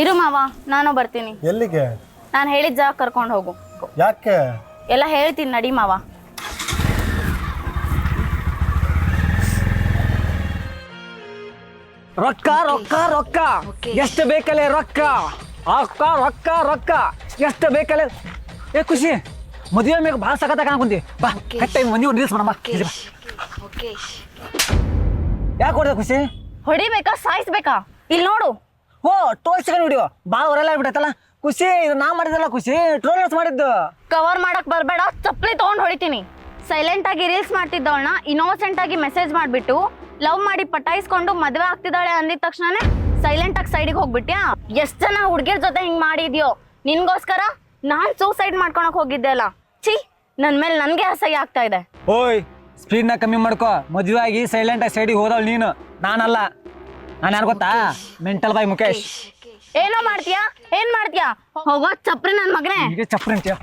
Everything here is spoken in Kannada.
ಇರು ಮಾವ, ನಾನು ಬರ್ತೀನಿ. ಎಲ್ಲಿಗೆ? ನಾನು ಹೇಳಿದ ಜಾಗ ಕರ್ಕೊಂಡು ಹೋಗು. ಯಾಕೆ? ಎಲ್ಲ ಹೇಳ್ತೀನಿ, ನಡಿ ಮಾವ. ರೊಕ್ಕ ರೊಕ್ಕ ರೊಕ್ಕ ಎಷ್ಟು ಬೇಕಲ್ಲ ರೊಕ್ಕ ರೊಕ್ಕ ರೊಕ್ಕ ರೊಕ್ಕ ಎಷ್ಟು ಬೇಕಲ್ಲ. ಏ ಖುಷಿ, ಮದುವೆ ಮ್ಯಾಗ ಭಾಳ ಸಖತ್ ಕಾಣ್ಕೊಂಡಿ. ಬಾ ಕಟ್ಟ ಮಂದಿ ಒಂದು ರೀಲ್ಸ್ ಮಾಡಮ್ಮ. ಯಾಕೆ ಹೊಡೆದ ಖುಷಿ? ಹೊಡಿಬೇಕಾ ಸಾಯಿಸ್ಬೇಕಾ? ಇಲ್ಲಿ ನೋಡು. ಓ ಟೋಲ್ ಸೆಕೆಂಡ್ ವಿಡಿಯೋ ಭಾಳ ಹೊರಲ್ಲ ಆಗ್ಬಿಟ್ಟೈತಲ್ಲ ಖುಷಿ. ಇದು ನಾ ಮಾಡಿದಲ್ಲ ಖುಷಿ, ಟ್ರೋಲರ್ಸ್ ಮಾಡಿದ್ದು. ಕವರ್ ಮಾಡಕ್ ಬರ್ಬೇಡ, ಚಪ್ಪಲಿ ತಗೊಂಡ್ ಹೊಡಿತೀನಿ. ಸೈಲೆಂಟ್ ಆಗಿ ರೀಲ್ಸ್ ಮಾಡ್ತಿದ್ದವಳನ್ನ ಇನ್ನೋಸೆಂಟ್ ಆಗಿ ಮೆಸೇಜ್ ಮಾಡ್ಬಿಟ್ಟು ಲವ್ ಮಾಡಿ ಪಟಾಯಿಸ್ಕೊಂಡು ಮದ್ವೆ ಆಗ್ತಿದ್ದಾಳೆ ಅಂದಿದ ತಕ್ಷಣನೇ ಸೈಲೆಂಟ್ ಆಗಿ ಸೈಡಿಗೆ ಹೋಗ್ಬಿಟ್ಯಾ? ಎಷ್ಟ್ ಜನ ಹುಡ್ಗಿರ್ ಜೊತೆ ಹಿಂಗ್ ಮಾಡಿದ್ಯೋ? ನಿನ್ಗೋಸ್ಕರ ನಾನ್ ಸೂಸೈಡ್ ಮಾಡ್ಕೊಳಕ್ ಹೋಗಿದ್ದೆ ಅಲ್ಲ. ಛೀ, ನನ್ ಮೇಲೆ ನನ್ಗೆ ಅಸಹ್ಯ ಆಗ್ತಾ ಇದೆ. ಓಯ್ ಸ್ಪೀಡ್ನ ಕಮ್ಮಿ ಮಾಡ್ಕೋ. ಮದುವೆ ಆಗಿ ಸೈಲೆಂಟ್ ಆಗಿ ಸೈಡಿಗೆ ಹೋದವಳು ನೀನು, ನಾನಲ್ಲ. ನಾನು ಯಾರು ಗೊತ್ತಾ? ಮೆಂಟಲ್ ಬಾಯ್ ಮುಖೇಶ್. ಏನೋ ಮಾಡ್ತೀಯಾ? ಏನ್ ಮಾಡ್ತೀಯಾ? ಹೋಗೋ ಚಪ್ರಿ ನನ್ ಮಗನೇ. ಈಗ ಚಪ್ರಿ ಅಂತೀಯ?